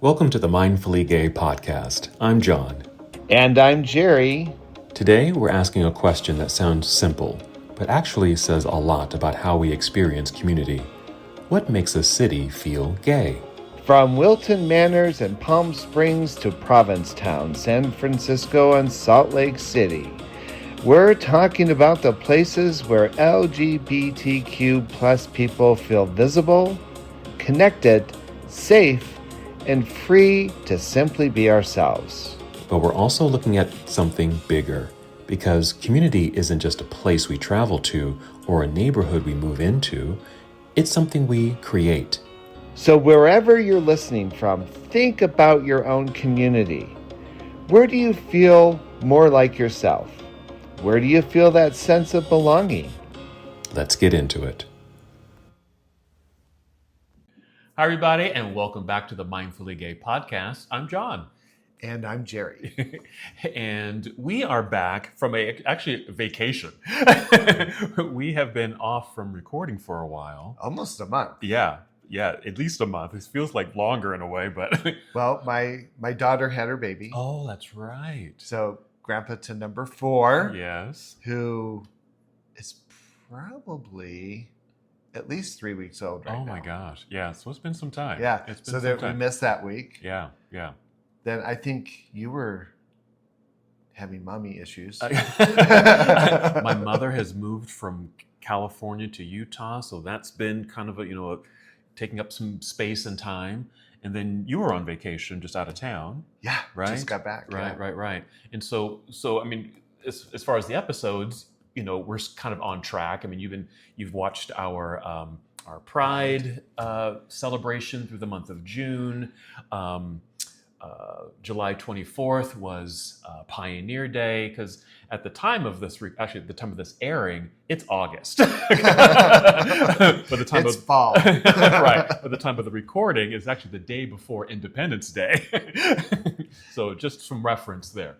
Welcome to the Mindfully Gay podcast. I'm John. And I'm Jerry. Today, we're asking a question that sounds simple, but actually says a lot about how we experience community. What makes a city feel gay? From Wilton Manors and Palm Springs to Provincetown, San Francisco, and Salt Lake City, we're talking about the places where LGBTQ plus people feel visible, connected, safe, and free to simply be ourselves. But we're also looking at something bigger, because community isn't just a place we travel to or a neighborhood we move into. It's something we create. So wherever you're listening from, think about your own community. Where do you feel more like yourself? Where do you feel that sense of belonging? Let's get into it. Hi, everybody, and welcome back to the Mindfully Gay podcast. I'm John. And I'm Jerry. And we are back from a vacation. We have been off from recording for a while. Almost a month. Yeah, at least a month. It feels like longer in a way, but... Well, my daughter had her baby. Oh, that's right. So grandpa to number 4. Yes. Who is probably at least 3 weeks old right now. Oh my gosh. Yeah, so it's been some time. Yeah, it's been so some that time. we missed that week. Yeah. Then I think you were having mommy issues. My mother has moved from California to Utah, so that's been kind of taking up some space and time. And then you were on vacation, just out of town. Yeah, right. Just got back. Right. And so I mean, as far as the episodes, we're kind of on track. I mean, you've watched our Pride celebration through the month of June. July 24th was Pioneer Day, because at the time of this, at the time of this airing, it's August. By the time it's fall. Right. By the time of the recording, it's actually the day before Independence Day. So just some reference there.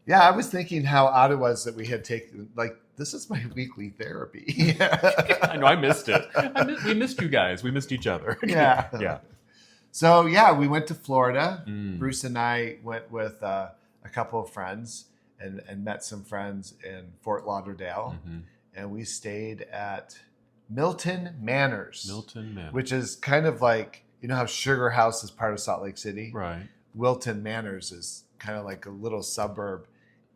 Yeah, I was thinking how odd it was that we had taken, this is my weekly therapy. I know, I missed it. We missed you guys. We missed each other. Yeah. So, we went to Florida. Bruce and I went with a couple of friends and met some friends in Fort Lauderdale. Mm-hmm. And we stayed at Wilton Manors. Which is kind of like, how Sugar House is part of Salt Lake City? Right. Wilton Manors is kind of like a little suburb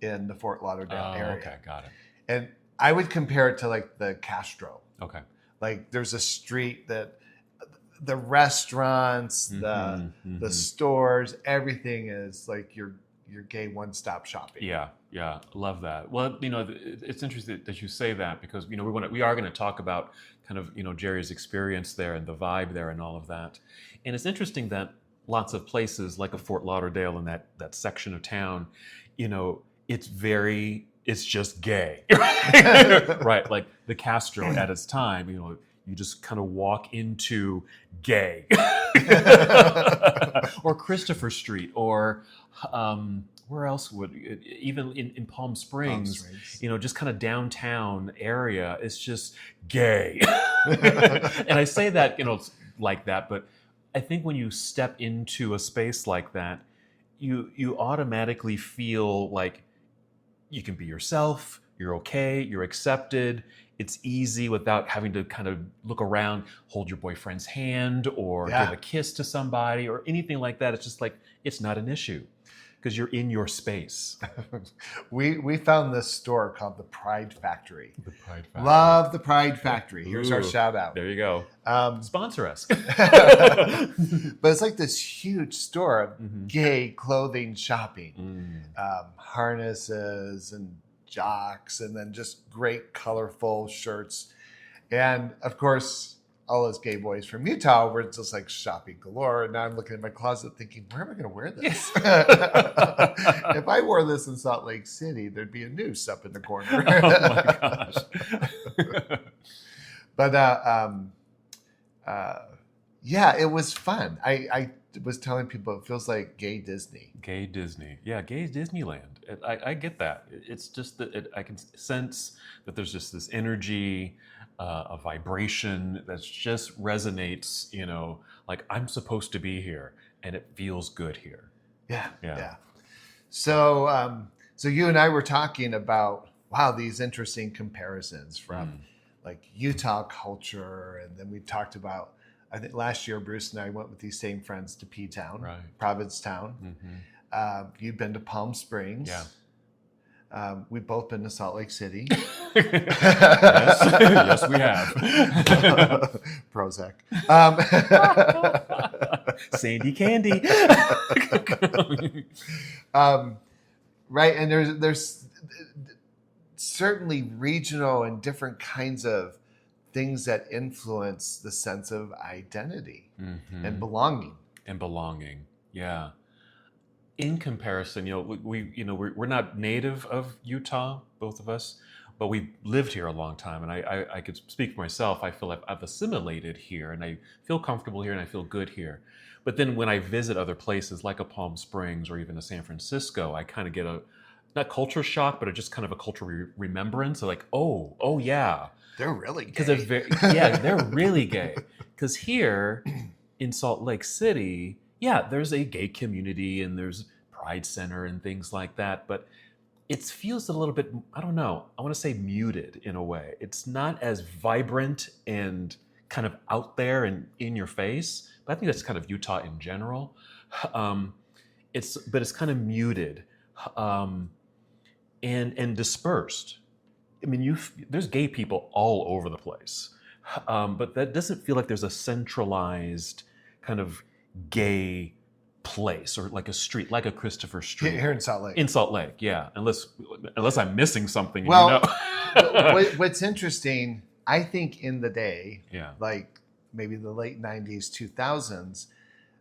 in the Fort Lauderdale area. Okay, got it. And I would compare it to like the Castro. Okay. Like there's a street that the restaurants, the stores, everything is like your gay one-stop shopping. Yeah, love that. Well, it's interesting that you say that, because we are going to talk about kind of Jerry's experience there and the vibe there and all of that. And it's interesting that lots of places like a Fort Lauderdale and that section of town, it's just gay, right? Like the Castro at its time, you just kind of walk into gay, or Christopher Street, or where else would even in Palm Springs, just kind of downtown area, it's just gay. And I say that like that, but I think when you step into a space like that, you automatically feel like you can be yourself, you're okay, you're accepted. It's easy without having to kind of look around, hold your boyfriend's hand, or give a kiss to somebody or anything like that. It's just like, it's not an issue because you're in your space. We found this store called the Pride Factory. The Pride Factory. Love the Pride Factory. Here's our shout out. There you go. Sponsor us. But it's like this huge store of gay clothing shopping, harnesses and jocks, and then just great colorful shirts. And of course, all those gay boys from Utah were just like shopping galore. And now I'm looking at my closet thinking, where am I going to wear this? If I wore this in Salt Lake City, there'd be a noose up in the corner. Oh my gosh. But it was fun. I was telling people it feels like gay Disney. Gay Disney. Yeah, gay Disneyland. I get that. It's just that I can sense that there's just this energy, a vibration that just resonates, like I'm supposed to be here. and it feels good here. Yeah. So, so you and I were talking about, wow, these interesting comparisons from like Utah culture. And then we talked about, I think last year, Bruce and I went with these same friends to P-Town, Provincetown. You've been to Palm Springs. Yeah. We've both been to Salt Lake City. Yes, we have. Prozac. Sandy Candy. Right, and there's certainly regional and different kinds of things that influence the sense of identity and belonging. Yeah. In comparison, we're not native of Utah, both of us, but we've lived here a long time, and I could speak for myself. I feel like I've assimilated here, and I feel comfortable here, and I feel good here. But then when I visit other places like a Palm Springs or even a San Francisco, I kind of get not culture shock, but just kind of a cultural remembrance. So like, oh yeah, they're really gay. Because they're really gay. Because here in Salt Lake City, there's a gay community and there's Pride Center and things like that, but it feels a little bit, I don't know, I want to say muted in a way. It's not as vibrant and kind of out there and in your face, but I think that's kind of Utah in general. It's kind of muted and dispersed. I mean, there's gay people all over the place, but that doesn't feel like there's a centralized kind of gay place or like a street, like a Christopher Street here in Salt Lake. In Salt Lake, yeah. Unless I'm missing something. Well, what's interesting, I think in the day, like maybe the late 90s, 2000s,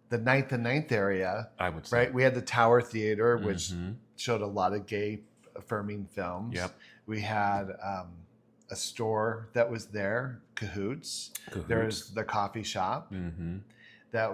the 9th and 9th area, I would say, right? We had the Tower Theater, which showed a lot of gay affirming films. Yep. We had a store that was there, Cahoots. There's the coffee shop that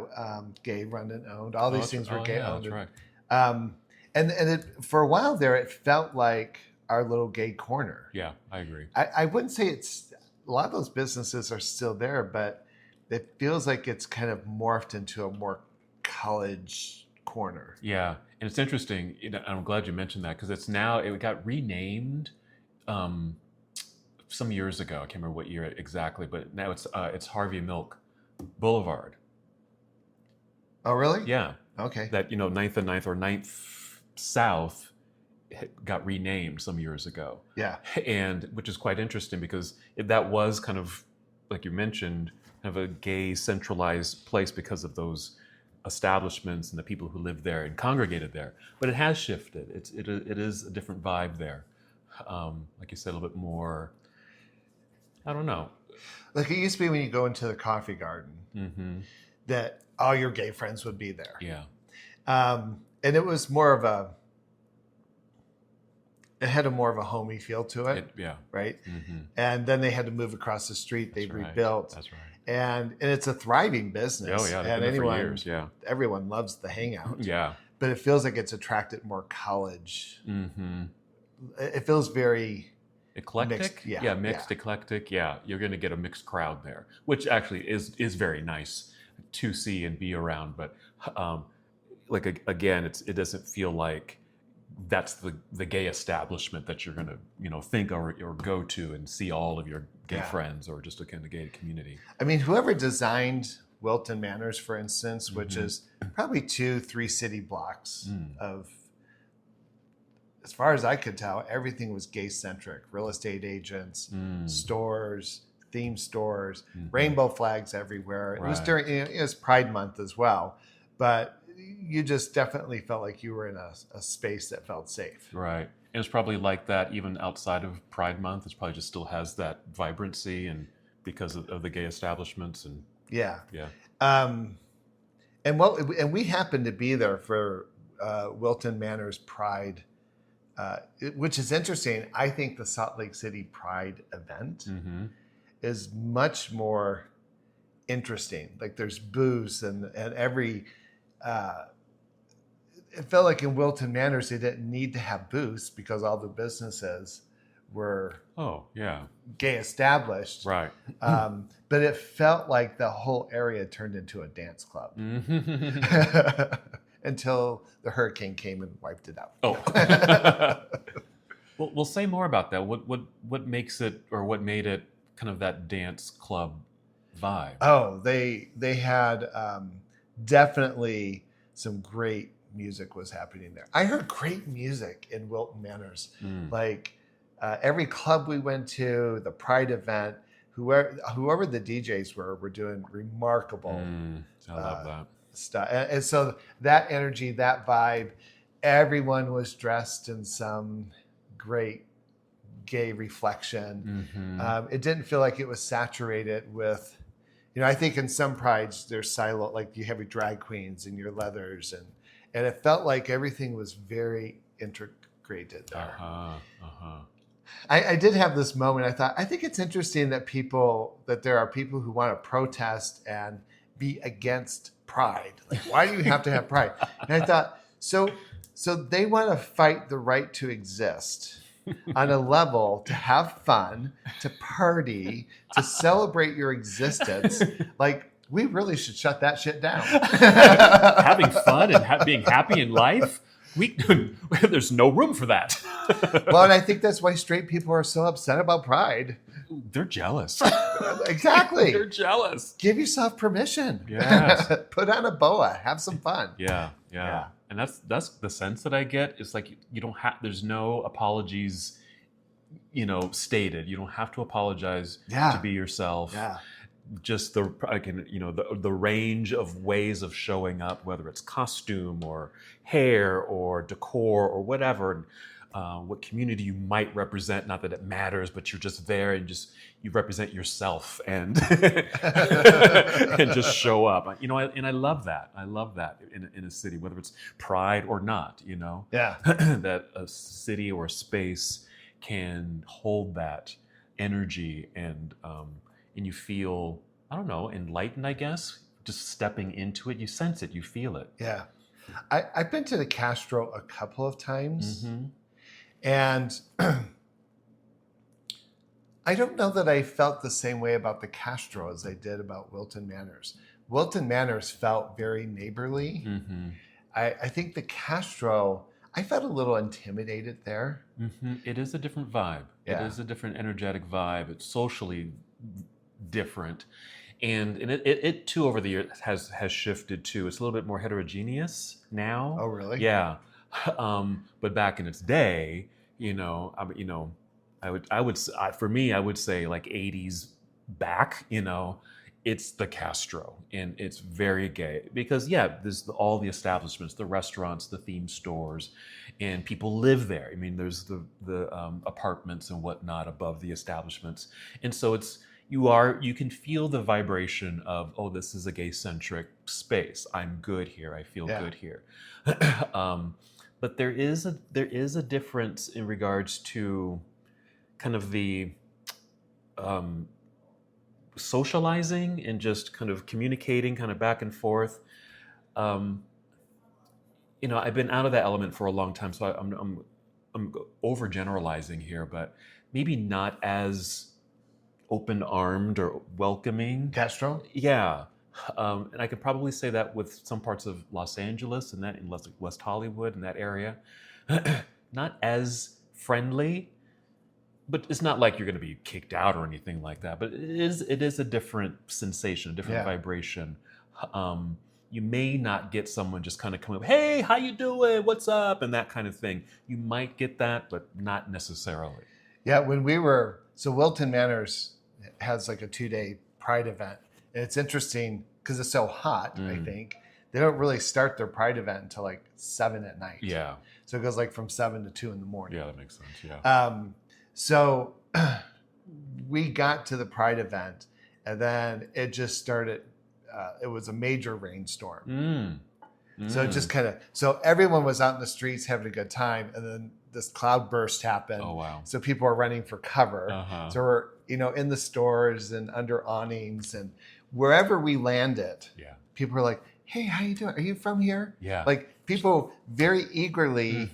gay run and owned. All these things were gay owned. That's right. And for a while there, it felt like our little gay corner. Yeah, I agree. I wouldn't say it's, a lot of those businesses are still there, but it feels like it's kind of morphed into a more college corner. Yeah, and it's interesting. I'm glad you mentioned that because it got renamed some years ago. I can't remember what year exactly, but now it's Harvey Milk Boulevard. Oh, really? Yeah. Okay. That 9th and 9th or 9th South got renamed some years ago. Yeah. And which is quite interesting because that was kind of, like you mentioned, kind of a gay centralized place because of those establishments and the people who lived there and congregated there. But it has shifted. It is a different vibe there. Like you said, a little bit more, I don't know. Like it used to be when you go into the coffee garden that all your gay friends would be there. Yeah. And it was more of it had more of a homey feel to it. Right. And then they had to move across the street. They rebuilt. That's right. And it's a thriving business. Oh yeah. And anyone, for years. Yeah. Everyone loves the hangout. Yeah. But it feels like it's attracted more college. It feels very eclectic. Mixed, mixed, eclectic. Yeah. You're going to get a mixed crowd there, which actually is very nice to see and be around. But again, it doesn't feel like that's the gay establishment that you're going to think or go to and see all of your gay friends or just a kind of gay community. I mean, whoever designed Wilton Manors, for instance, which is probably 2-3 city blocks of, as far as I could tell, everything was gay centric. Real estate agents, stores, theme stores, rainbow flags everywhere. It was during, it was Pride Month as well, but you just definitely felt like you were in a space that felt safe. Right. And it's probably like that even outside of Pride Month. It probably just still has that vibrancy and because of the gay establishments and and we happened to be there for Wilton Manors Pride, which is interesting. I think the Salt Lake City Pride event is much more interesting. Like there's booths and every. It felt like in Wilton Manors they didn't need to have booths because all the businesses were gay established. Right. But it felt like the whole area turned into a dance club until the hurricane came and wiped it out. Oh. Well, we'll say more about that. What makes it, or what made it kind of that dance club vibe? Oh, they had definitely some great music was happening there. I heard great music in Wilton Manors. Like every club we went to, the Pride event, whoever the DJs were doing remarkable I love that stuff. And so that energy, that vibe, everyone was dressed in some great gay reflection. It didn't feel like it was saturated with, I think in some prides there's silo, like you have your drag queens and your leathers, and it felt like everything was very integrated there. I did have this moment. I think it's interesting that there are people who want to protest and be against pride. Like, why do you have to have pride? And I thought, so they want to fight the right to exist on a level, to have fun, to party, to celebrate your existence. Like, we really should shut that shit down. Having fun and being happy in life, there's no room for that. Well, and I think that's why straight people are so upset about pride. They're jealous. Exactly. They're jealous. Give yourself permission. Yes. Put on a boa. Have some fun. Yeah. And that's the sense that I get. It's like you don't have. There's no apologies, stated. You don't have to apologize to be yourself. Yeah. Just the range of ways of showing up, whether it's costume or hair or decor or whatever, what community you might represent. Not that it matters, but you're just there and you represent yourself and and just show up. And I love that. I love that in a city, whether it's pride or not. Yeah. That a city or a space can hold that energy and you feel, I don't know, enlightened, I guess, just stepping into it. You sense it, you feel it. Yeah. I've been to the Castro a couple of times, and I don't know that I felt the same way about the Castro as I did about Wilton Manors. Wilton Manors felt very neighborly. I think the Castro, I felt a little intimidated there. It is a different vibe. Yeah. It is a different energetic vibe. It's socially different, and it too over the years has shifted too. It's a little bit more heterogeneous now. Oh, really? Yeah. But back in its day, I would say like 80s back, it's the Castro, and it's very gay because there's all the establishments, the restaurants, the theme stores, and people live there. I mean, there's the apartments and whatnot above the establishments, and so you can feel the vibration of, oh, this is a gay-centric space. I'm good here. I feel good here. But there is a difference in regards to kind of the socializing and just kind of communicating kind of back and forth. I've been out of that element for a long time, so I'm overgeneralizing here, but maybe not as open-armed or welcoming. Castro? Yeah. And I could probably say that with some parts of Los Angeles and that in West Hollywood and that area. Not as friendly, but it's not like you're going to be kicked out or anything like that. But it is a different sensation, a different vibration. You may not get someone just kind of coming up, hey, how you doing? What's up? And that kind of thing. You might get that, but not necessarily. Yeah, so Wilton Manors has like a 2-day Pride event. And it's interesting because it's so hot, I think. They don't really start their Pride event until like 7 at night. Yeah. So it goes like from 7 to 2 in the morning. Yeah, that makes sense. Yeah. So we got to the Pride event, and then it just started. It was a major rainstorm. So it just so everyone was out in the streets having a good time, and then this cloud burst happened. Oh, wow. So people are running for cover. So we're in the stores and under awnings and wherever we landed. Yeah. People were like, hey, how you doing? Are you from here? Yeah. Like people very eagerly,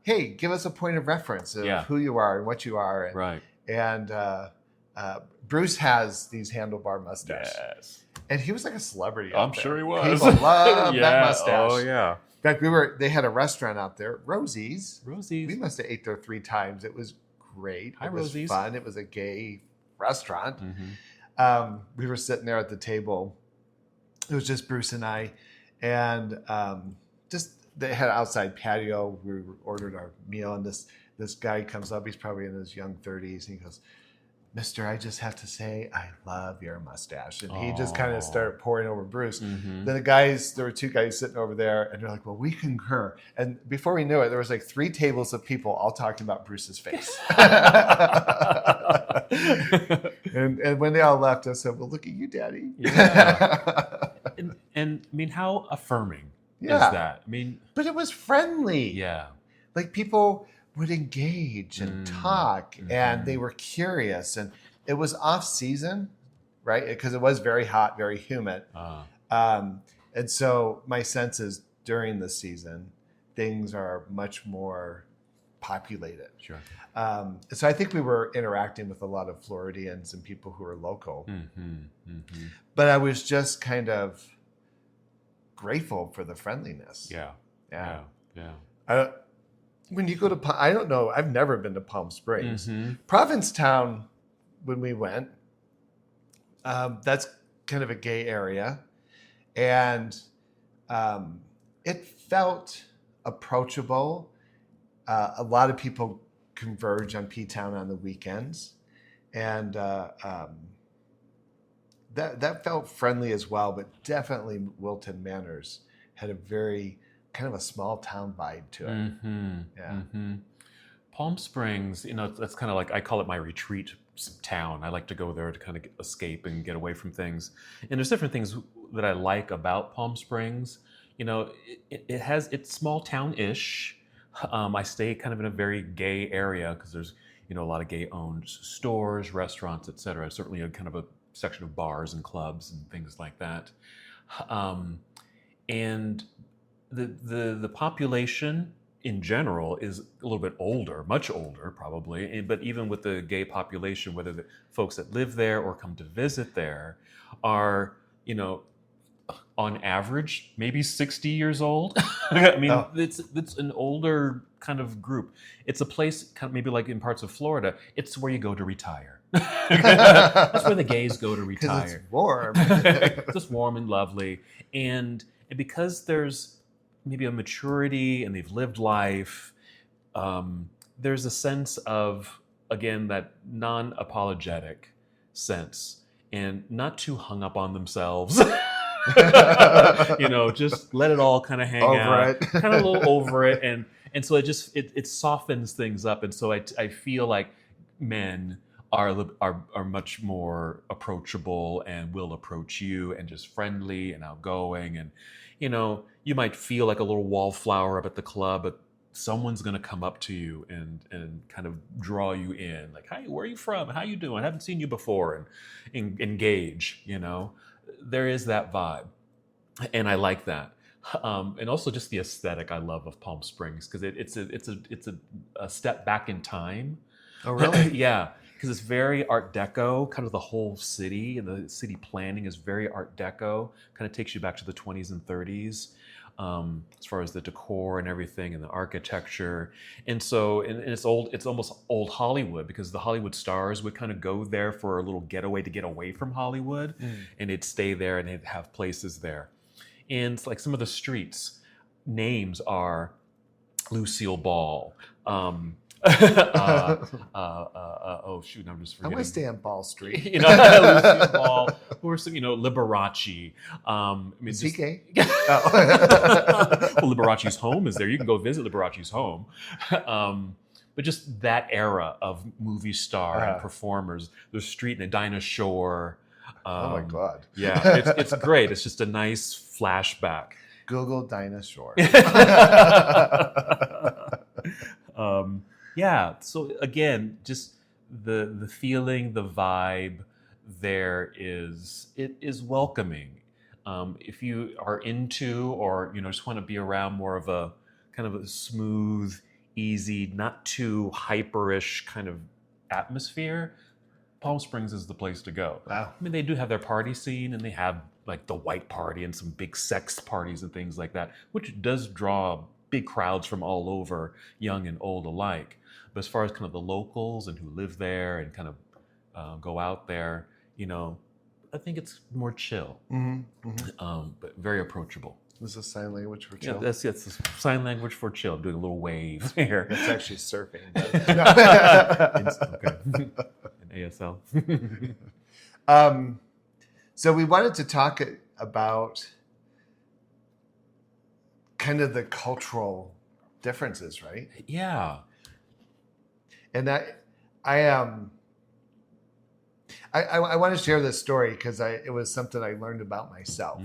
hey, give us a point of reference of who you are and what you are. And, right. And Bruce has these handlebar mustaches. Yes. And he was like a celebrity. I'm sure he was. People love that mustache. Oh, yeah. In fact, they had a restaurant out there, Rosie's. We must have ate there 3 times. It was great. Hi, it was Rosie's. fun. It was a gay restaurant. We were sitting there at the table. It was just Bruce and I. And they had an outside patio. We ordered our meal. And this guy comes up. He's probably in his young 30s. And he goes, Mister, I just have to say, I love your mustache. And he just kind of started pouring over Bruce. Then there were 2 guys sitting over there, and they're like, well, we concur. And before we knew it, there was like 3 tables of people all talking about Bruce's face. and when they all left, I said, well, look at you, Daddy. Yeah. and I mean, how affirming is that? I mean, but it was friendly. Yeah. Like people would engage and talk, and they were curious, and it was off season, right? Because it was very hot, very humid. And so my sense is during the season, things are much more populated. Sure. So I think we were interacting with a lot of Floridians and people who are local. But I was just kind of grateful for the friendliness. Yeah. When you go to, I don't know, I've never been to Palm Springs. Provincetown, when we went, that's kind of a gay area. And it felt approachable. A lot of people converge on P-Town on the weekends. And that felt friendly as well, but definitely Wilton Manors had a very kind of a small town vibe to it. Palm Springs, that's kind of like, I call it my retreat town. I like to go there to kind of escape and get away from things. And there's different things that I like about Palm Springs. It's small town-ish. I stay kind of in a very gay area because there's, a lot of gay-owned stores, restaurants, etc. Certainly a kind of a section of bars and clubs and things like that. And the population in general is a little bit older, much older probably, but even with the gay population, whether the folks that live there or come to visit there are, on average, maybe 60 years old. I mean, it's an older kind of group. It's a place kind of maybe like in parts of Florida, it's where you go to retire. That's where the gays go to retire. It's warm. It's just warm and lovely. And because there's maybe a maturity and they've lived life, there's a sense of, again, that non-apologetic sense and not too hung up on themselves. Just let it all kind of hang out, kind of a little over it. And so it softens things up. And so I feel like men are much more approachable and will approach you and just friendly and outgoing. And, you might feel like a little wallflower up at the club, but someone's going to come up to you and kind of draw you in. Like, hi, where are you from? How you doing? I haven't seen you before. And engage, There is that vibe. And I like that. And also just the aesthetic I love of Palm Springs, because it's a step back in time. Oh, really? Yeah. Because it's very Art Deco, kind of the whole city, and the city planning is very Art Deco, kind of takes you back to the 20s and 30s as far as the decor and everything and the architecture. And so, and it's almost old Hollywood, because the Hollywood stars would kind of go there for a little getaway to get away from Hollywood, and they'd stay there and they'd have places there. And it's like some of the streets names are Lucille Ball, oh shoot, I'm just forgetting. I want to stay on Ball Street. Lucille Ball, who are some, Liberace. Is he gay? Well, Liberace's home is there. You can go visit Liberace's home. But just that era of movie star and performers, the street and Dinah Shore. Oh my God. Yeah, it's great. It's just a nice flashback. Google Dinah Shore. Yeah. So again, just the feeling, the vibe there is welcoming. If you are into, or just want to be around more of a kind of a smooth, easy, not too hyperish kind of atmosphere, Palm Springs is the place to go. Wow. I mean, they do have their party scene, and they have like the white party and some big sex parties and things like that, which does draw big crowds from all over, young and old alike. But as far as kind of the locals and who live there and kind of go out there, I think it's more chill, but very approachable. This is sign language for chill. Yeah, that's sign language for chill. I'm doing a little wave here. It's actually surfing. Okay. In ASL. So we wanted to talk about kind of the cultural differences, right? Yeah. And I want to share this story because it was something I learned about myself.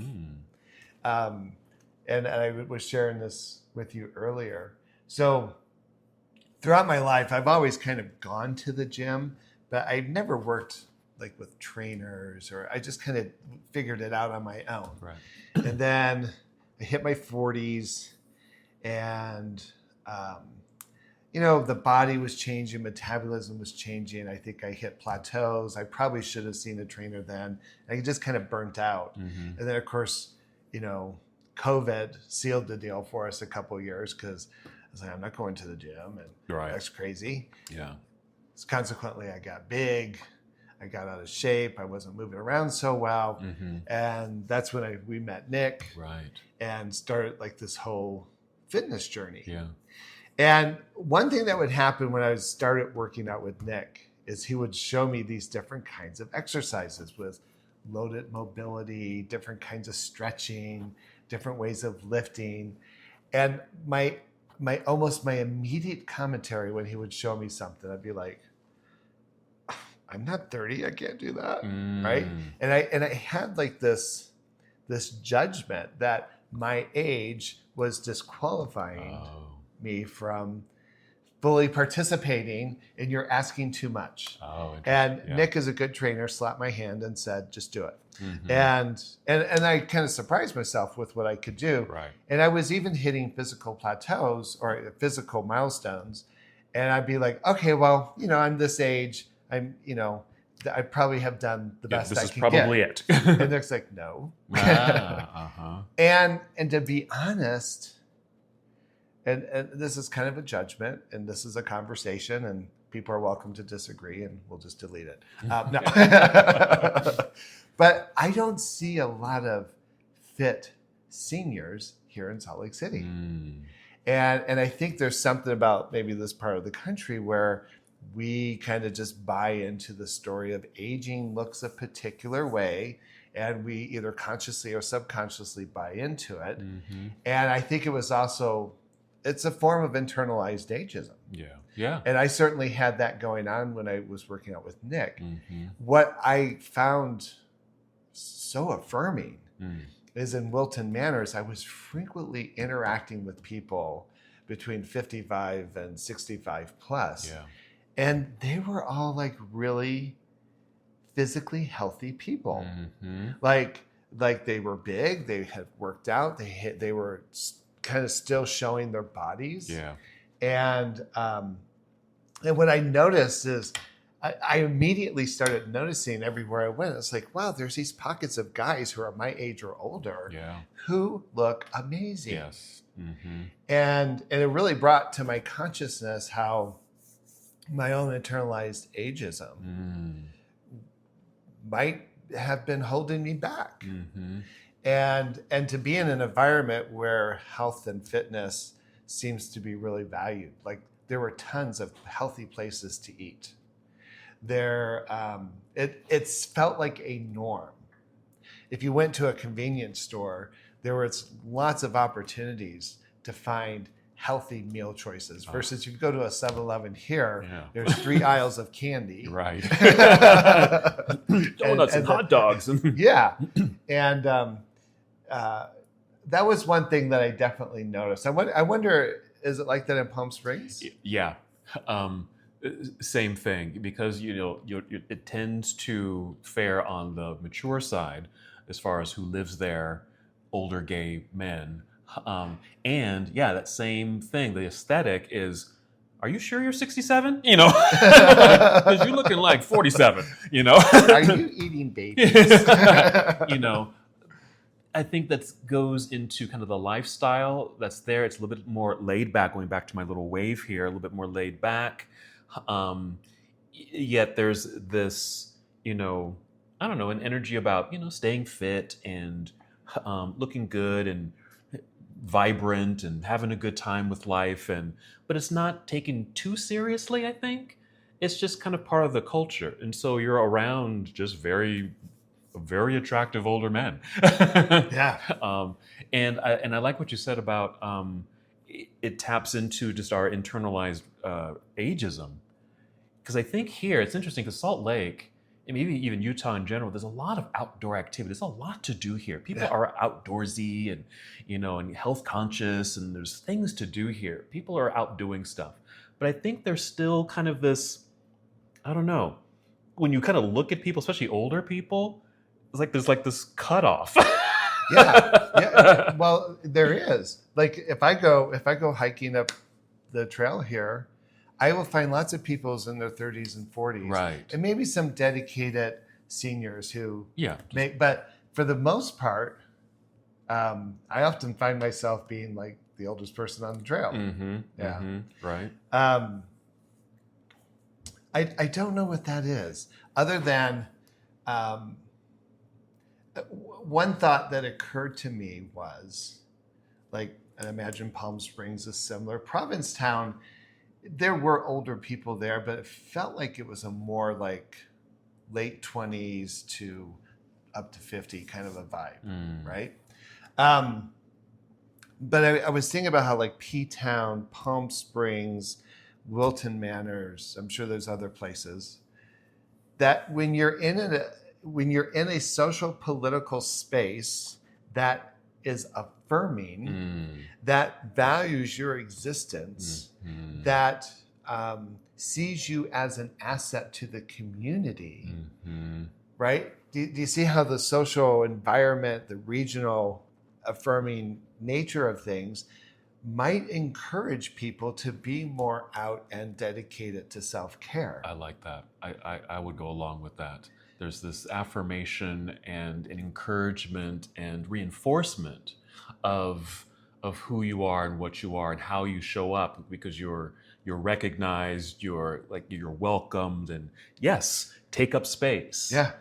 And I was sharing this with you earlier. So throughout my life, I've always kind of gone to the gym, but I've never worked like with trainers, or I just kind of figured it out on my own. Right. And then I hit my 40s, and the body was changing, metabolism was changing. I think I hit plateaus. I probably should have seen a trainer then. I just kind of burnt out. And then, of course, COVID sealed the deal for us a couple of years, because I was like, I'm not going to the gym, and that's crazy. Yeah. So consequently, I got big. I got out of shape. I wasn't moving around so well. And that's when we met Nick. Right. And started like this whole fitness journey. Yeah. And one thing that would happen when I started working out with Nick is he would show me these different kinds of exercises with loaded mobility, different kinds of stretching, different ways of lifting. And my immediate commentary when he would show me something, I'd be like, I'm not 30, I can't do that. Right. And I had like this judgment that my age was disqualifying me from fully participating, and you're asking too much. And Nick is a good trainer, slapped my hand and said, just do it. And I kind of surprised myself with what I could do. Right. And I was even hitting physical plateaus or physical milestones. And I'd be like, okay, well, I'm this age. I probably have done the best I can get. This is probably it. And Nick's like, no. And to be honest, and this is kind of a judgment, and this is a conversation, and people are welcome to disagree, and we'll just delete it. No. But I don't see a lot of fit seniors here in Salt Lake City. And I think there's something about maybe this part of the country where we kind of just buy into the story of aging looks a particular way, and we either consciously or subconsciously buy into it. And I think it's a form of internalized ageism. Yeah. And I certainly had that going on when I was working out with Nick. What I found so affirming is in Wilton Manors, I was frequently interacting with people between 55 and 65 plus. Yeah. And they were all like really physically healthy people. Like they were big, they had worked out, they were kind of still showing their bodies. Yeah. And what I noticed is I immediately started noticing everywhere I went. It's like, wow, there's these pockets of guys who are my age or older who look amazing. Yes. And it really brought to my consciousness how my own internalized ageism might have been holding me back. And to be in an environment where health and fitness seems to be really valued. Like there were tons of healthy places to eat. It's felt like a norm. If you went to a convenience store, there was lots of opportunities to find healthy meal choices versus if you go to a 7-Eleven here, there's 3 aisles of candy. Right. Donuts and hot dogs. Yeah. And that was one thing that I definitely noticed. I wonder, is it like that in Palm Springs? Yeah. Same thing, because it tends to fare on the mature side. as far as who lives there, older gay men. And yeah, that same thing. The aesthetic is, are you sure you're 67? You know, because you're looking like 47, you know. Are you eating babies? You know, I think that goes into kind of the lifestyle that's there. It's a little bit more laid back, going back to my little wave here, a little bit more laid back. Yet there's this, you know, I don't know, an energy about, you know, staying fit and looking good and vibrant and having a good time with life. But it's not taken too seriously, I think. It's just kind of part of the culture. And so you're around just very attractive older men. Yeah. And I like what you said about it taps into just our internalized ageism. Because I think here, it's interesting because Salt Lake, and maybe even Utah in general, there's a lot of outdoor activity. There's a lot to do here. People are outdoorsy and, you know, and health conscious, and there's things to do here. People are out doing stuff. But I think there's still kind of this, I don't know, when you kind of look at people, especially older people, it's like there's like this cutoff. Yeah. Well, there is. Like if I go hiking up the trail here, I will find lots of people in their 30s and 40s. Right. And maybe some dedicated seniors who but for the most part, I often find myself being like the oldest person on the trail. Right. I don't know what that is, other than one thought that occurred to me was, like, I imagine Palm Springs is similar. Provincetown, there were older people there, but it felt like it was a more like late 20s to up to 50 kind of a vibe, right? But I was thinking about how like P-Town, Palm Springs, Wilton Manors, I'm sure there's other places, that when you're in a social political space that is affirming, that values your existence, that sees you as an asset to the community, right? Do you see how the social environment, the regional affirming nature of things might encourage people to be more out and dedicated to self-care? I like that. I would go along with that. There's this affirmation and an encouragement and reinforcement of who you are and what you are and how you show up, because you're recognized, you're welcomed, and yes, take up space. Yeah.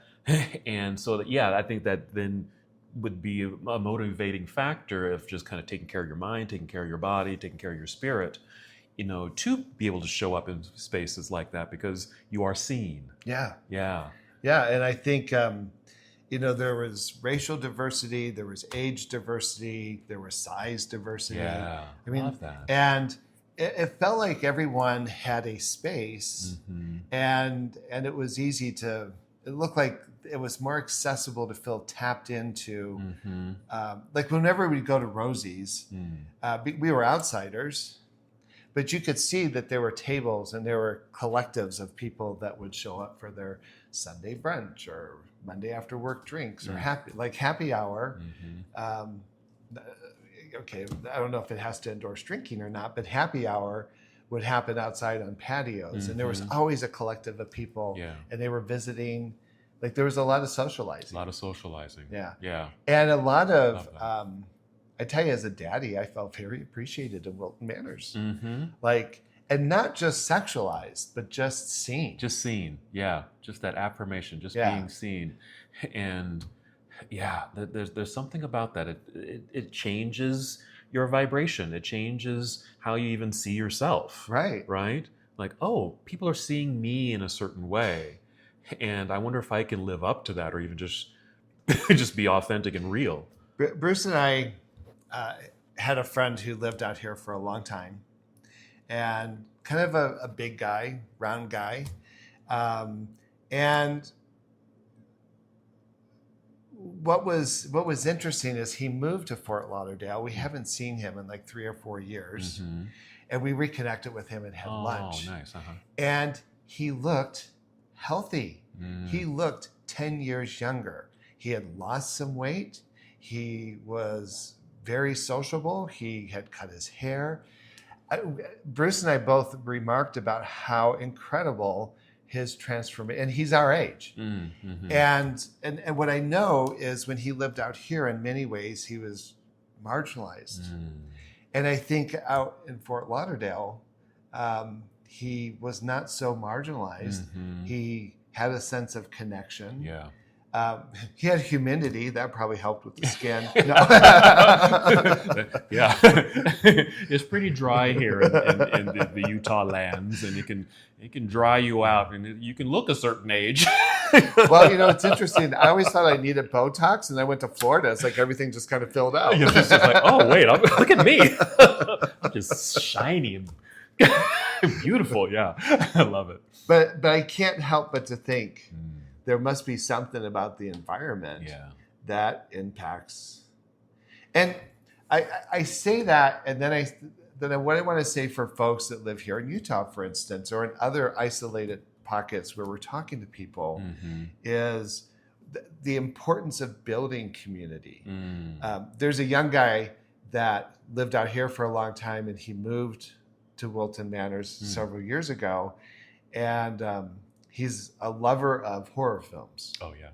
And so that, I think that then would be a motivating factor of just kind of taking care of your mind, taking care of your body, taking care of your spirit, you know, to be able to show up in spaces like that because you are seen. Yeah. Yeah. Yeah. And I think, you know, there was racial diversity, there was age diversity, there was size diversity. Yeah. I mean, love that. And it felt like everyone had a space, and it was easy to, it looked like it was more accessible to feel tapped into. Like whenever we go to Rosie's, we were outsiders, but you could see that there were tables and there were collectives of people that would show up for their Sunday brunch or Monday after work drinks or happy hour. Okay, I don't know if it has to endorse drinking or not, but happy hour would happen outside on patios, and there was always a collective of people, and they were visiting. Like there was a lot of socializing. Yeah. And a lot of, I tell you, as a daddy, I felt very appreciated of Wilton Manors. Like, and not just sexualized, but just seen. Just seen. Yeah. Just that affirmation, just being seen. And there's something about that. It changes your vibration. It changes how you even see yourself. Right. Like, oh, people are seeing me in a certain way. And I wonder if I can live up to that, or even just be authentic and real. Bruce and I had a friend who lived out here for a long time, and kind of a big guy, round guy. And what was interesting is he moved to Fort Lauderdale. We haven't seen him in like 3 or 4 years, and we reconnected with him and had lunch. Oh, nice. And he looked healthy. He looked 10 years younger. He had lost some weight. He was very sociable. He had cut his hair. Bruce and I both remarked about how incredible his transformation, and he's our age. Mm-hmm. And what I know is when he lived out here, in many ways, he was marginalized. And I think out in Fort Lauderdale, he was not so marginalized. He had a sense of connection. Yeah. He had humidity. That probably helped with the skin. Yeah. It's pretty dry here in the Utah lands, and it can dry you out, and you can look a certain age. Well, it's interesting. I always thought I needed Botox, and I went to Florida. It's like everything just kind of filled out. It's just like, oh, wait, look at me. I'm just shiny and beautiful. Yeah. I love it. But I can't help but to think there must be something about the environment that impacts. And I say that, and then what I want to say for folks that live here in Utah, for instance, or in other isolated pockets where we're talking to people, is the importance of building community. There's a young guy that lived out here for a long time, and he moved to Wilton Manors several years ago, and he's a lover of horror films. Oh yeah.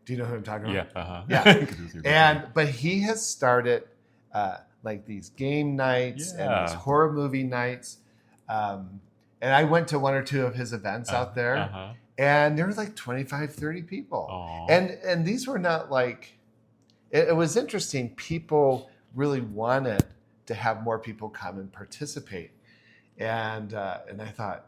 Do you know who I'm talking about? Yeah. Yeah. But he has started like these game nights and these horror movie nights. And I went to one or two of his events out there, and there was like 25, 30 people. Aww. And these were not like, it was interesting. People really wanted to have more people come and participate. And I thought,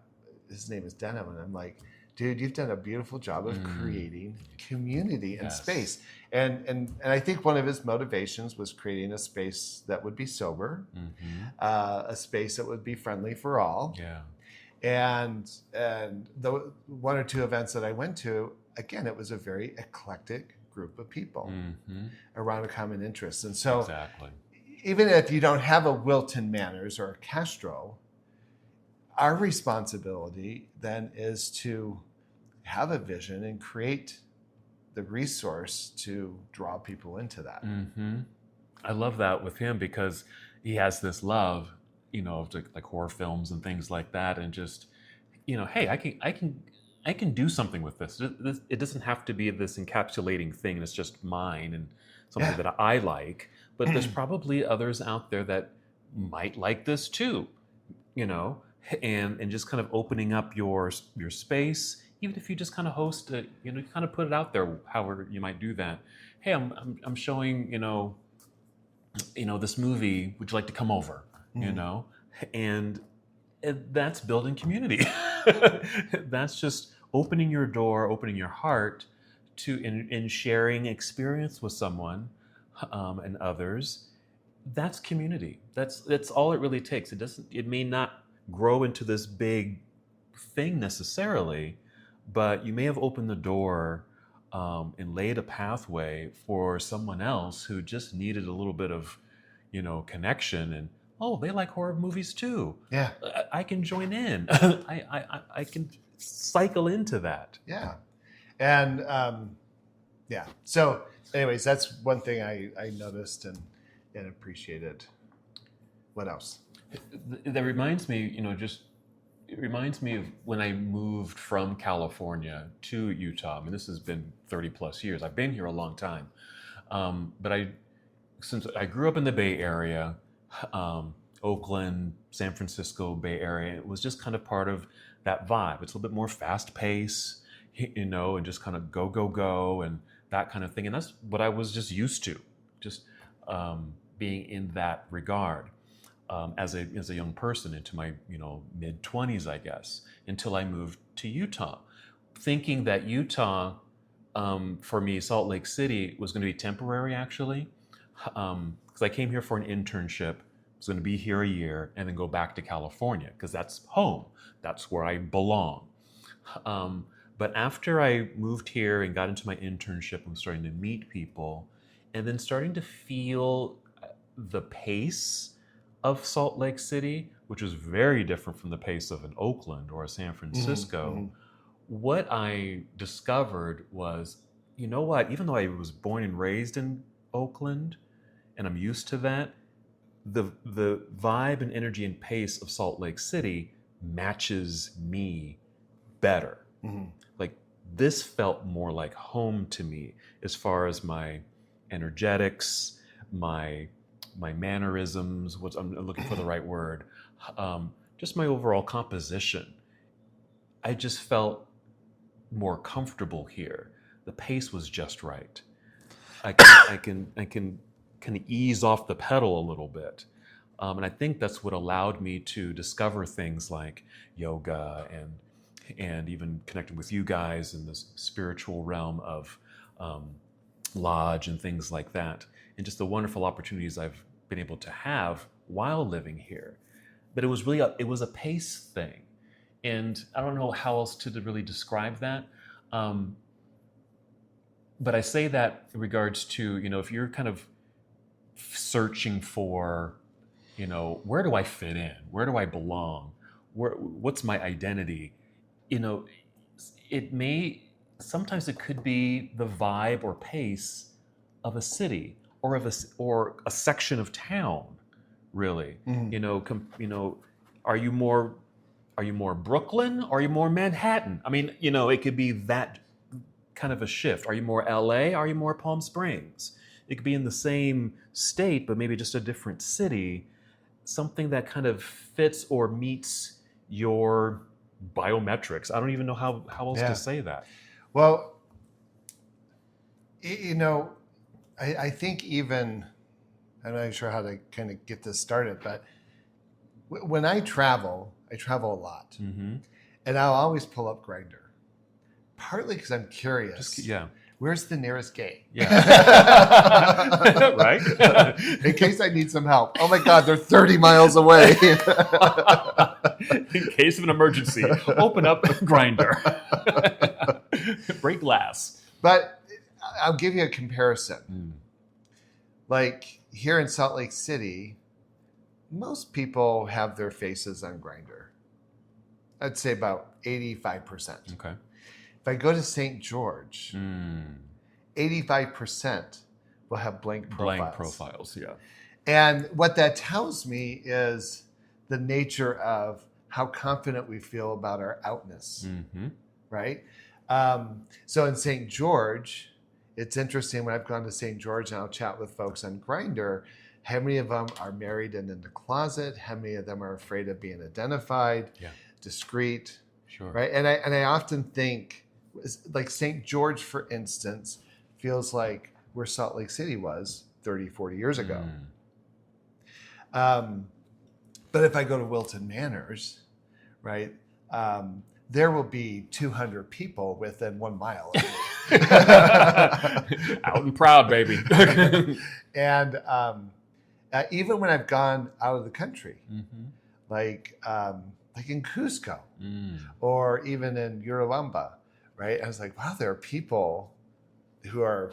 his name is Denham, and I'm like, dude, you've done a beautiful job of creating community and space. And I think one of his motivations was creating a space that would be sober, a space that would be friendly for all. Yeah. And the one or two events that I went to, again, it was a very eclectic group of people around a common interest. And so even if you don't have a Wilton Manors or a Castro, our responsibility then is to have a vision and create the resource to draw people into that. I love that with him because he has this love, of like horror films and things like that, and just, hey, I can do something with this. It doesn't have to be this encapsulating thing, and it's just mine and something that I like. But there's probably others out there that might like this too, and just kind of opening up your space, even if you just kind of host it, kind of put it out there, however you might do that. Hey, I'm showing, this movie. Would you like to come over? And that's building community. That's just opening your door, opening your heart to in sharing experience with someone and others. That's community. That's all it really takes. It may not grow into this big thing necessarily, but you may have opened the door and laid a pathway for someone else who just needed a little bit of, connection. And they like horror movies too. Yeah, I can join in. I can cycle into that. Yeah, and So, anyways, that's one thing I noticed and appreciated. What else? That reminds me, it reminds me of when I moved from California to Utah. I mean, this has been 30 plus years. I've been here a long time. But since I grew up in the Bay Area, Oakland, San Francisco, Bay Area, it was just kind of part of that vibe. It's a little bit more fast paced, and just kind of go, and that kind of thing. And that's what I was just used to, just being in that regard. As a young person into my mid 20s, I guess, until I moved to Utah, thinking that Utah, for me, Salt Lake City was going to be temporary actually, because I came here for an internship. I was going to be here a year and then go back to California because that's home. That's where I belong. But after I moved here and got into my internship, I'm starting to meet people, and then starting to feel the pace of Salt Lake City, which was very different from the pace of an Oakland or a San Francisco. What I discovered was, you know what? Even though I was born and raised in Oakland, and I'm used to that, the vibe and energy and pace of Salt Lake City matches me better. Like this felt more like home to me as far as my energetics, my mannerisms. I'm looking for the right word. Just my overall composition. I just felt more comfortable here. The pace was just right. I can kind of ease off the pedal a little bit. And I think that's what allowed me to discover things like yoga and even connecting with you guys in this spiritual realm of lodge and things like that. And just the wonderful opportunities I've been able to have while living here. But it was really it was a pace thing. And I don't know how else to really describe that. But I say that in regards to, if you're kind of searching for, where do I fit in? Where do I belong? What's my identity? Sometimes it could be the vibe or pace of a city or a section of town, really. Are you more Brooklyn? Or are you more Manhattan? I mean, it could be that kind of a shift. Are you more LA? Are you more Palm Springs? It could be in the same state, but maybe just a different city. Something that kind of fits or meets your biometrics. I don't even know how else to say that. Well, I think even, I'm not sure how to kind of get this started, but when I travel a lot. And I'll always pull up Grindr. Partly because I'm curious. Where's the nearest gay? Right? In case I need some help. Oh my God, they're 30 miles away. In case of an emergency, open up Grindr. Break glass. But I'll give you a comparison. Like here in Salt Lake City, most people have their faces on Grindr. I'd say about 85%. Okay. If I go to St. George, 85% will have blank profiles. Blank profiles, yeah. And what that tells me is the nature of how confident we feel about our outness, right? So in St. George, it's interesting when I've gone to St. George and I'll chat with folks on Grindr, how many of them are married and in the closet? How many of them are afraid of being identified, discreet, right? And I often think, like St. George, for instance, feels like where Salt Lake City was 30, 40 years ago. But if I go to Wilton Manors, right, there will be 200 people within 1 mile of me. Out and proud, baby. And even when I've gone out of the country, like in Cusco or even in Urubamba, right? I was like, wow, there are people who are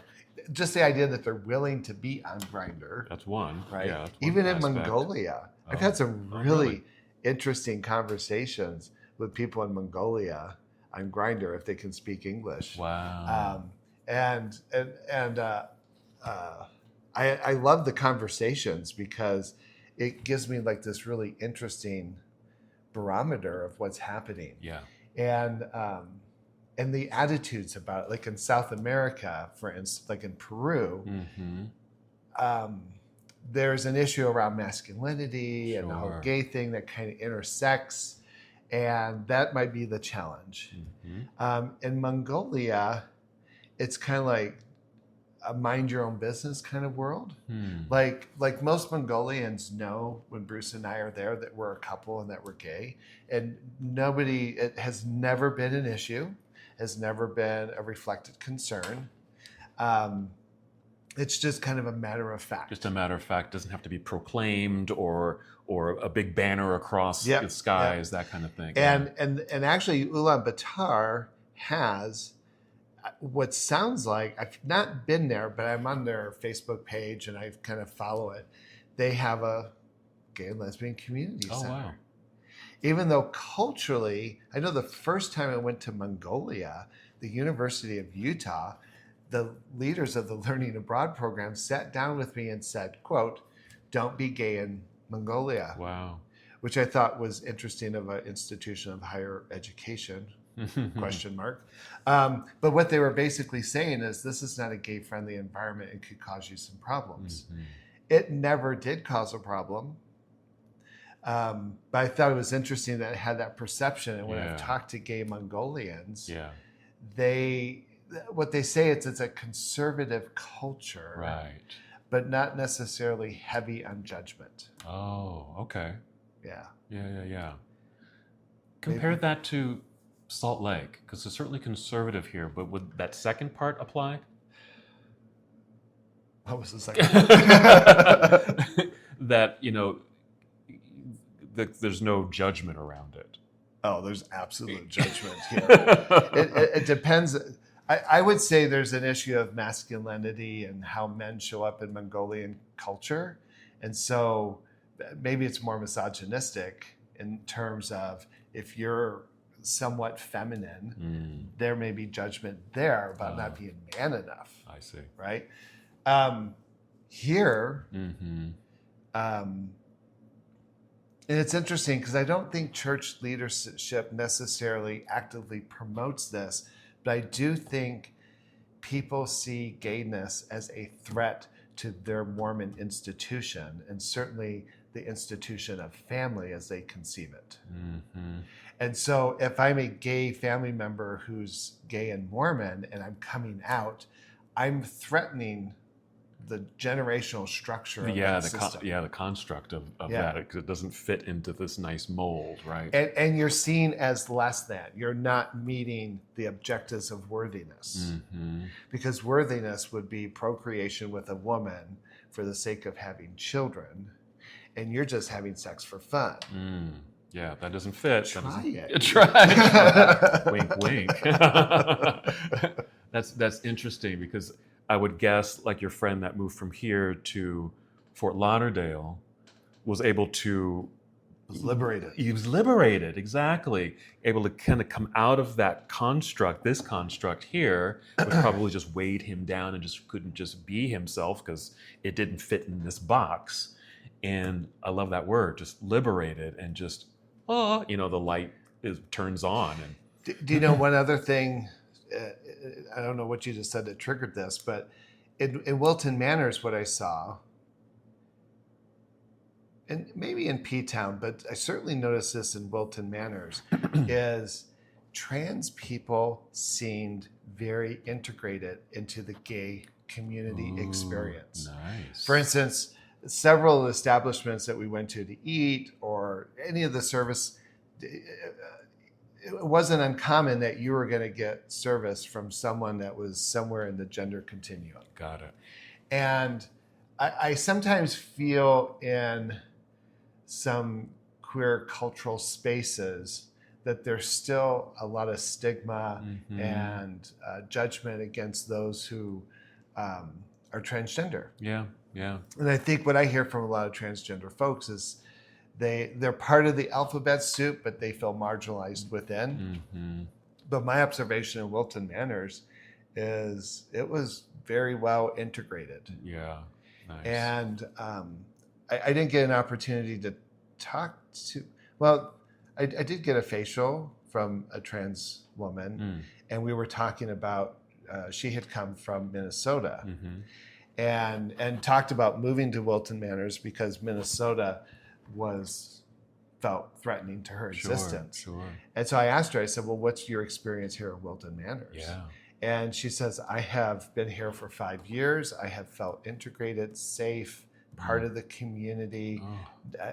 just the idea that they're willing to be on Grindr. That's one, right? Yeah, even in Mongolia, I've had some really interesting conversations with people in Mongolia on Grindr if they can speak English. Wow. I love the conversations because it gives me like this really interesting barometer of what's happening. Yeah. And the attitudes about it, like in South America, for instance, like in Peru, there's an issue around masculinity and the whole gay thing that kind of intersects, and that might be the challenge. In Mongolia, it's kind of like a mind your own business kind of world. Like most Mongolians know when Bruce and I are there that we're a couple and that we're gay, and it has never been an issue, has never been a reflected concern. It's just kind of a matter of fact. Just a matter of fact. Doesn't have to be proclaimed or a big banner across the skies, that kind of thing. And actually, Ulaanbaatar has what sounds like, I've not been there, but I'm on their Facebook page and I kind of follow it. They have a gay and lesbian community center. Wow. Even though culturally, I know the first time I went to Mongolia, the University of Utah the leaders of the Learning Abroad program sat down with me and said, quote, "Don't be gay in Mongolia." Wow. Which I thought was interesting of an institution of higher education, question mark. But what they were basically saying is this is not a gay-friendly environment and could cause you some problems. It never did cause a problem. But I thought it was interesting that it had that perception. And when I've talked to gay Mongolians, what they say is it's a conservative culture, right, but not necessarily heavy on judgment. Oh, okay. Yeah. Compare that to Salt Lake, because it's certainly conservative here, but would that second part apply? What was the second part? That, there's no judgment around it. Oh, there's absolute judgment here. It depends. I would say there's an issue of masculinity and how men show up in Mongolian culture. And so maybe it's more misogynistic in terms of if you're somewhat feminine, there may be judgment there about not being man enough. I see. Right? Here, and it's interesting because I don't think church leadership necessarily actively promotes this, but I do think people see gayness as a threat to their Mormon institution, and certainly the institution of family as they conceive it. And so if I'm a gay family member who's gay and Mormon and I'm coming out, I'm threatening the generational structure of that system. The construct of that, because it doesn't fit into this nice mold, right? And you're seen as less than. You're not meeting the objectives of worthiness. Because worthiness would be procreation with a woman for the sake of having children, and you're just having sex for fun. Yeah, that doesn't fit. Try it. Try. Wink, wink. That's interesting, because I would guess, like your friend that moved from here to Fort Lauderdale was able to... liberated. He was liberated, exactly. Able to kind of come out of that construct, this construct here, which probably just weighed him down and just couldn't just be himself because it didn't fit in this box. And I love that word, just liberated, and just, the light turns on. And Do you know one other thing? I don't know what you just said that triggered this, but in Wilton Manors, what I saw, and maybe in P-Town, but I certainly noticed this in Wilton Manors, is trans people seemed very integrated into the gay community experience. Nice. For instance, several establishments that we went to eat or any of the service, it wasn't uncommon that you were going to get service from someone that was somewhere in the gender continuum. Got it. And I sometimes feel in some queer cultural spaces that there's still a lot of stigma and judgment against those who are transgender. Yeah. And I think what I hear from a lot of transgender folks is they're part of the alphabet soup, but they feel marginalized within. But my observation in Wilton Manors is it was very well integrated. Yeah, nice. And I didn't get an opportunity to talk to, well, I did get a facial from a trans woman, and we were talking about, she had come from Minnesota, and talked about moving to Wilton Manors because Minnesota felt threatening to her existence. Sure. And so I asked her, I said, well, what's your experience here at Wilton Manors? Yeah. And she says, I have been here for 5 years. I have felt integrated, safe, part of the community.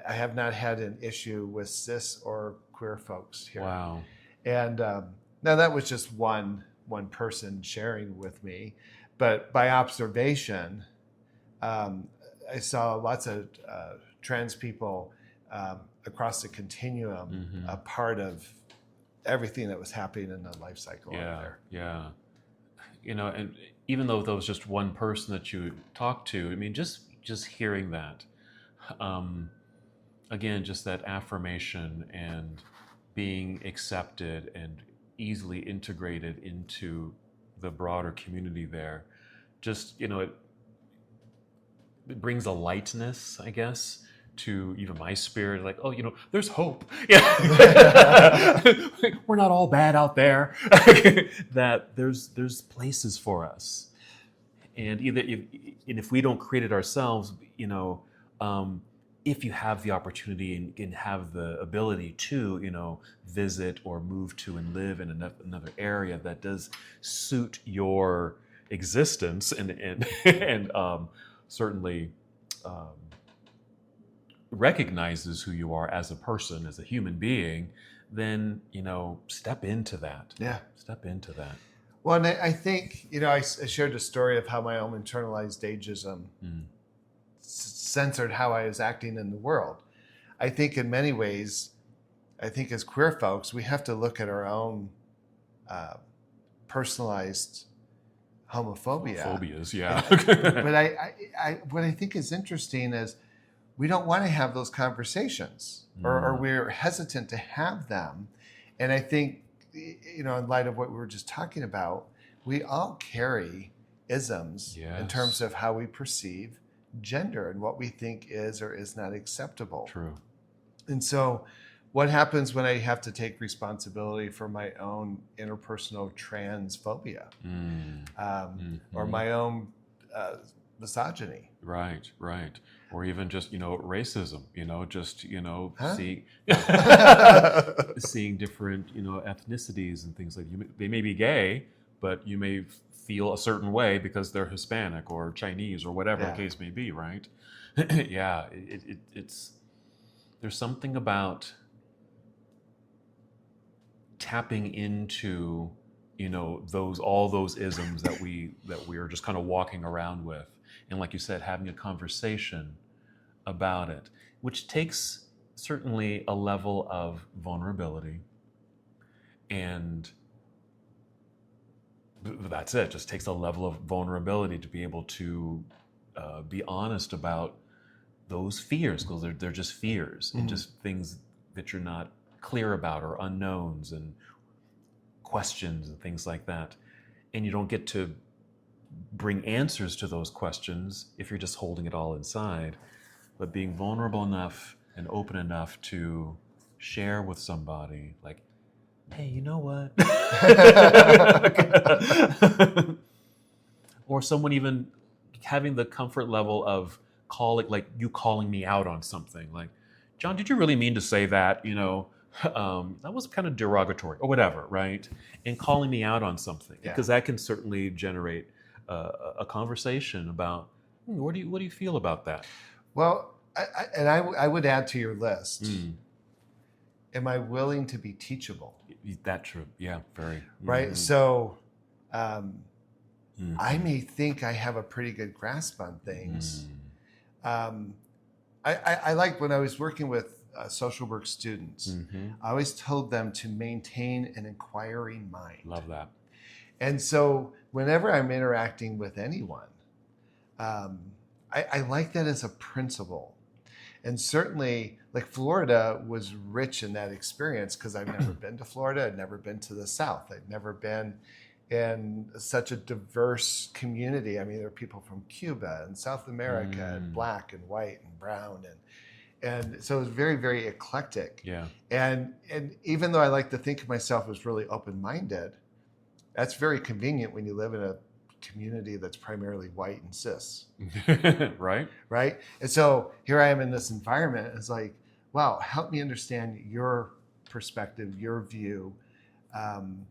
I have not had an issue with cis or queer folks here. Wow. And now that was just one person sharing with me. But by observation, I saw lots of trans people across the continuum, a part of everything that was happening in the life cycle over there. Yeah. And even though there was just one person that you talked to, I mean, just hearing that, again, just that affirmation and being accepted and easily integrated into the broader community there. Just, it brings a lightness, I guess, to even my spirit, like, oh, there's hope. Yeah. We're not all bad out there. That there's places for us. And if we don't create it ourselves, if you have the opportunity and have the ability to, visit or move to and live in another area that does suit your existence and certainly recognizes who you are as a person, as a human being, then, step into that. Yeah. Step into that. Well, and I think, I shared a story of how my own internalized ageism censored how I was acting in the world. I think in many ways, as queer folks, we have to look at our own personalized homophobia. Phobias, yeah. But what I think is interesting is we don't want to have those conversations, or we're hesitant to have them. And I think, in light of what we were just talking about, we all carry isms in terms of how we perceive gender and what we think is or is not acceptable. True. And so what happens when I have to take responsibility for my own interpersonal transphobia or my own misogyny? Right. Or even just, racism, seeing different, ethnicities and things like they may be gay, but you may feel a certain way because they're Hispanic or Chinese or whatever the case may be, right? Yeah, it's there's something about tapping into, all those isms that we are just kind of walking around with, and like you said, having a conversation about it, which takes certainly a level of vulnerability, and that's it. Just takes a level of vulnerability to be able to be honest about those fears, because they're just fears and just things that you're not clear about, or unknowns and questions and things like that. And you don't get to bring answers to those questions if you're just holding it all inside. But being vulnerable enough and open enough to share with somebody, like, hey, you know what? Or someone even having the comfort level of calling me out on something. Like, John, did you really mean to say that? That was kind of derogatory or whatever, right? And calling me out on something, because that can certainly generate a conversation about what do you feel about that? Well, I would add to your list. Am I willing to be teachable? That's true. Yeah, very. Right. So I may think I have a pretty good grasp on things. I like when I was working with social work students, I always told them to maintain an inquiring mind. Love that. And so whenever I'm interacting with anyone, I like that as a principle. And certainly, like, Florida was rich in that experience, because I've never been to Florida. I've never been to the South. I've never been in such a diverse community. I mean, there are people from Cuba and South America and black and white and brown. And so it was very, very eclectic. Yeah. And even though I like to think of myself as really open-minded, that's very convenient when you live in a community that's primarily white and cis. Right. And so here I am in this environment. It's like, wow, help me understand your perspective, your view. And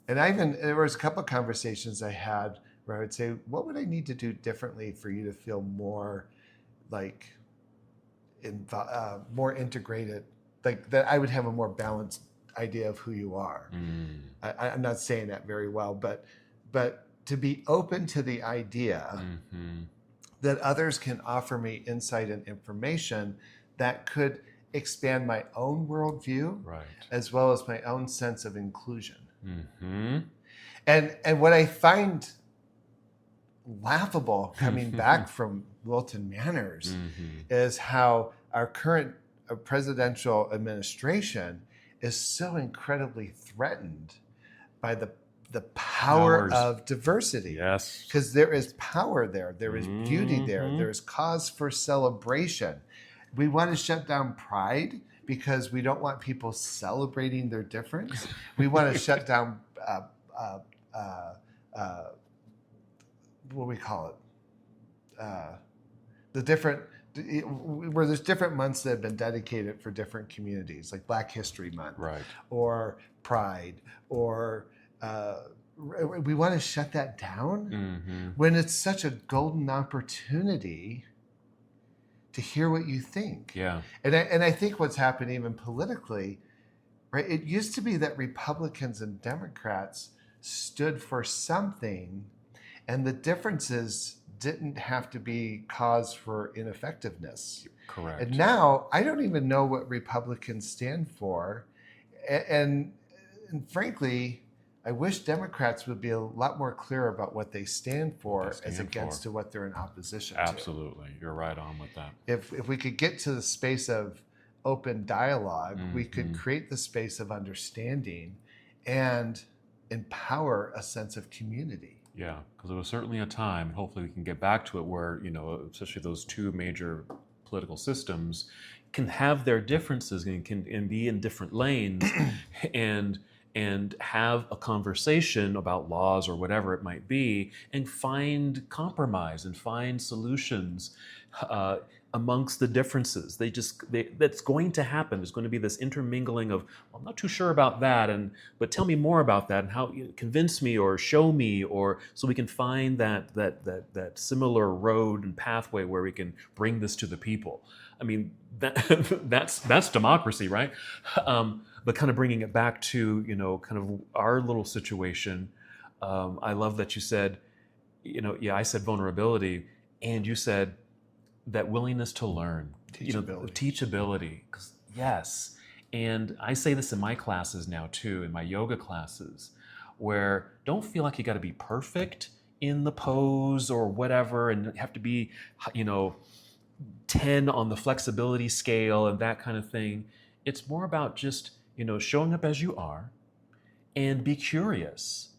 there was a couple of conversations I had where I would say, what would I need to do differently for you to feel more like more integrated, like that I would have a more balanced idea of who you are. I'm not saying that very well, but to be open to the idea that others can offer me insight and information that could expand my own worldview, as well as my own sense of inclusion. And what I find laughable coming back from Wilton Manors is how our current presidential administration is so incredibly threatened by the the power Powers. of diversity. Yes. Because there is power there. There is beauty there. There is cause for celebration. We want to shut down pride because we don't want people celebrating their difference. We want to shut down, what do we call it? The different, where there's different months that have been dedicated for different communities, like Black History Month, Right. or Pride, or we want to shut that down when it's such a golden opportunity to hear what you think. Yeah. And I think what's happened even politically, right? It used to be that Republicans and Democrats stood for something, and the differences didn't have to be cause for ineffectiveness. Correct. And now I don't even know what Republicans stand for. And frankly, I wish Democrats would be a lot more clear about what they stand for as against to what they're in opposition to. Absolutely. You're right on with that. If we could get to the space of open dialogue, we could create the space of understanding and empower a sense of community. Yeah, because there was certainly a time, and hopefully we can get back to it, where, especially those two major political systems can have their differences and can be in different lanes and have a conversation about laws or whatever it might be, and find compromise and find solutions amongst the differences. That's going to happen. There's going to be this intermingling of, well, I'm not too sure about that, but tell me more about that, and how, convince me or show me, or so we can find that similar road and pathway where we can bring this to the people. I mean, that's democracy, right? But kind of bringing it back to, kind of our little situation. I love that you said, I said vulnerability, and you said that willingness to learn, teachability. Yes. And I say this in my classes now too, in my yoga classes, where don't feel like you got to be perfect in the pose or whatever, and have to be, 10 on the flexibility scale and that kind of thing. It's more about just, showing up as you are, and be curious.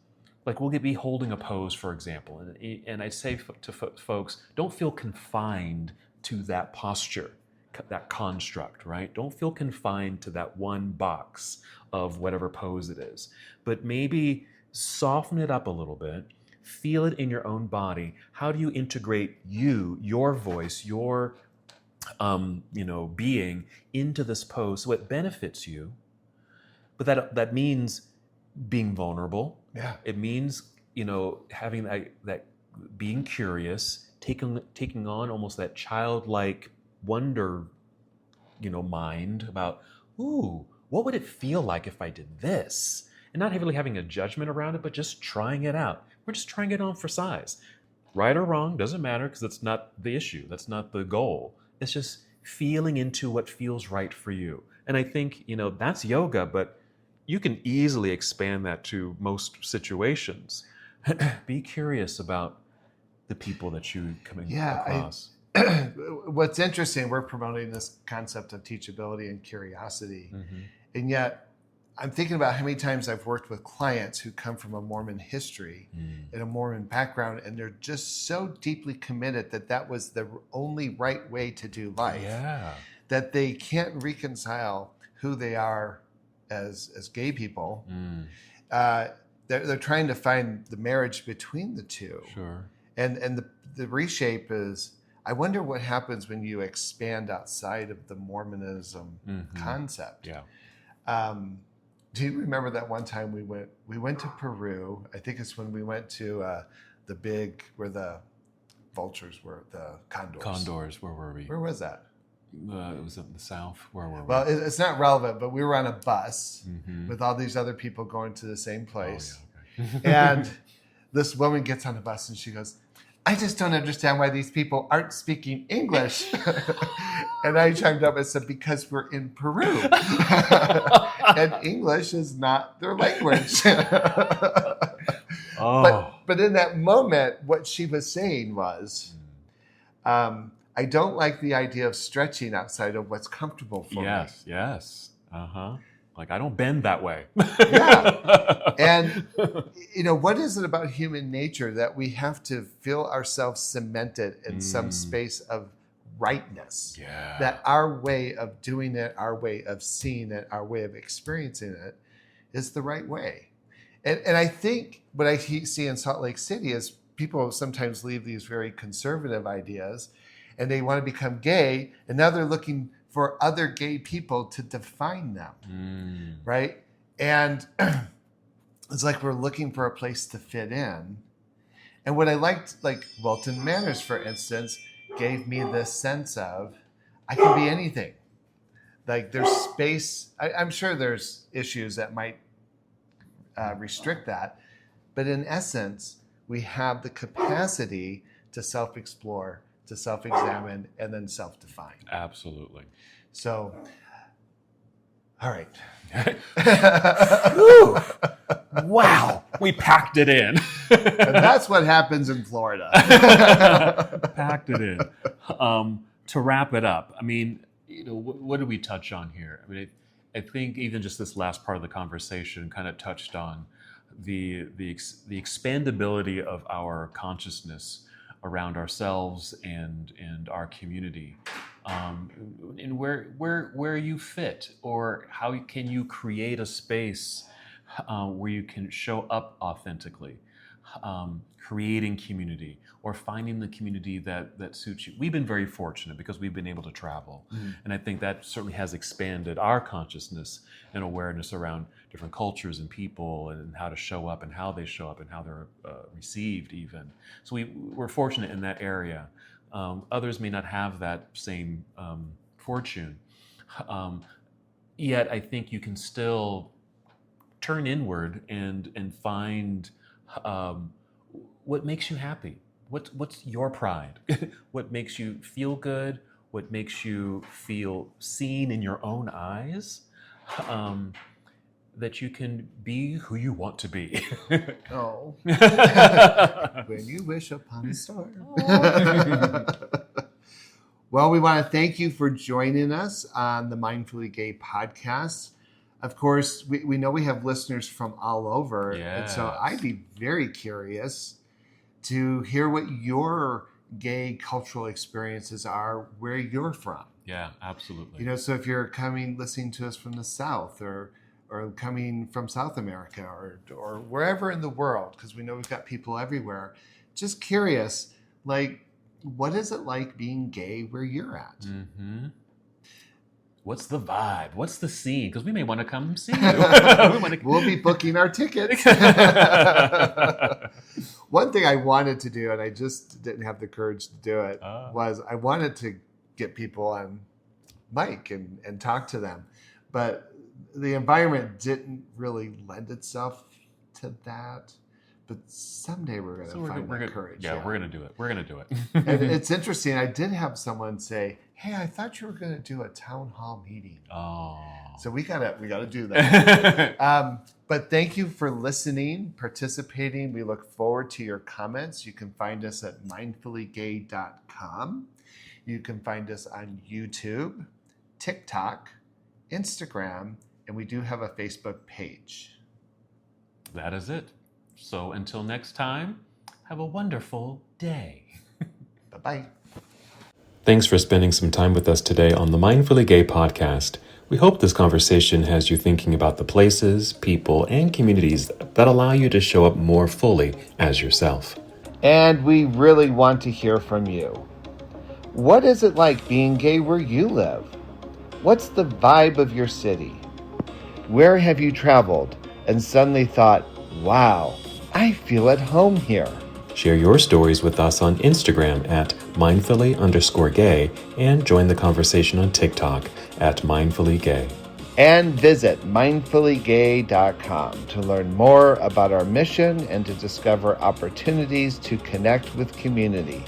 Like we'll be holding a pose, for example, and I say to folks, don't feel confined to that posture, that construct, right? Don't feel confined to that one box of whatever pose it is, but maybe soften it up a little bit, feel it in your own body. How do you integrate your voice, your being into this pose so it benefits you? But that means being vulnerable. Yeah. It means, having that being curious, taking on almost that childlike wonder, mind about, ooh, what would it feel like if I did this? And not really having a judgment around it, but just trying it out. We're just trying it on for size. Right or wrong, doesn't matter, because that's not the issue. That's not the goal. It's just feeling into what feels right for you. And I think, that's yoga, but you can easily expand that to most situations. Be curious about the people that you coming across. What's interesting, we're promoting this concept of teachability and curiosity. And yet I'm thinking about how many times I've worked with clients who come from a Mormon history and a Mormon background, and they're just so deeply committed that was the only right way to do life, that they can't reconcile who they are as gay people. They're trying to find the marriage between the two. Sure. And the reshape is, I wonder what happens when you expand outside of the Mormonism concept. Yeah. Do you remember that one time we went to Peru? I think it's when we went to the big, where the vultures were, the condors. Condors, where were we? Where was that? It was in the south. Where were we? Well, it's not relevant, but we were on a bus with all these other people going to the same place. Oh, yeah, okay. And this woman gets on the bus and she goes, I just don't understand why these people aren't speaking English. And I chimed up and said, because we're in Peru. And English is not their language. But in that moment, what she was saying was, I don't like the idea of stretching outside of what's comfortable for me. Yes. Uh-huh. Like, I don't bend that way. Yeah. And, what is it about human nature that we have to feel ourselves cemented in some space of rightness? Yeah. That our way of doing it, our way of seeing it, our way of experiencing it is the right way. And I think what I see in Salt Lake City is people sometimes leave these very conservative ideas and they want to become gay, and now they're looking for other gay people to define them, right? And it's like we're looking for a place to fit in. And what I liked, like Wilton Manors, for instance, gave me this sense of, I can be anything. Like there's space. I'm sure there's issues that might restrict that. But in essence, we have the capacity to self-explore, to self-examine, and then self-define. Absolutely. So, all right. Wow, we packed it in. And that's what happens in Florida. Packed it in. To wrap it up, I mean, what did we touch on here? I mean, I think even just this last part of the conversation kind of touched on the expandability of our consciousness around ourselves and our community, and where you fit, or how can you create a space where you can show up authentically, creating community or finding the community that suits you. We've been very fortunate because we've been able to travel, and I think that certainly has expanded our consciousness and awareness around different cultures and people and how to show up and how they show up and how they're received even. So we're fortunate in that area. Others may not have that same fortune. Yet I think you can still turn inward and find what makes you happy. What's your pride? What makes you feel good? What makes you feel seen in your own eyes? That you can be who you want to be. Oh. When you wish upon a star. Well, we want to thank you for joining us on the Mindfully Gay podcast. Of course, we know we have listeners from all over. Yes. And so I'd be very curious to hear what your gay cultural experiences are, where you're from. Yeah, absolutely. So if you're listening to us from the South or coming from South America or wherever in the world, because we know we've got people everywhere, just curious, like, what is it like being gay where you're at? Mm-hmm. What's the vibe? What's the scene? Because we may want to come see you. We'll be booking our tickets. One thing I wanted to do, and I just didn't have the courage to do it, was I wanted to get people on mic and talk to them. But the environment didn't really lend itself to that. But someday we're going to find that courage. Yeah, we're going to do it. We're going to do it. And it's interesting. I did have someone say, "Hey, I thought you were going to do a town hall meeting." Oh, so we gotta do that. But thank you for listening, participating. We look forward to your comments. You can find us at mindfullygay.com. You can find us on YouTube, TikTok, Instagram, and we do have a Facebook page. That is it. So until next time, have a wonderful day. Bye-bye. Thanks for spending some time with us today on the Mindfully Gay podcast. We hope this conversation has you thinking about the places, people, and communities that allow you to show up more fully as yourself. And we really want to hear from you. What is it like being gay where you live? What's the vibe of your city? Where have you traveled and suddenly thought, wow, I feel at home here? Share your stories with us on Instagram at mindfully_gay and join the conversation on TikTok at mindfullygay. And visit mindfullygay.com to learn more about our mission and to discover opportunities to connect with community.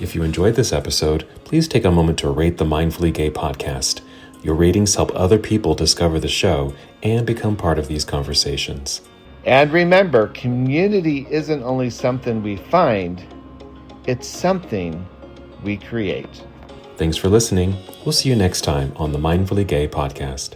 If you enjoyed this episode, please take a moment to rate the Mindfully Gay podcast. Your ratings help other people discover the show and become part of these conversations. And remember, community isn't only something we find, it's something we create. Thanks for listening. We'll see you next time on the Mindfully Gay podcast.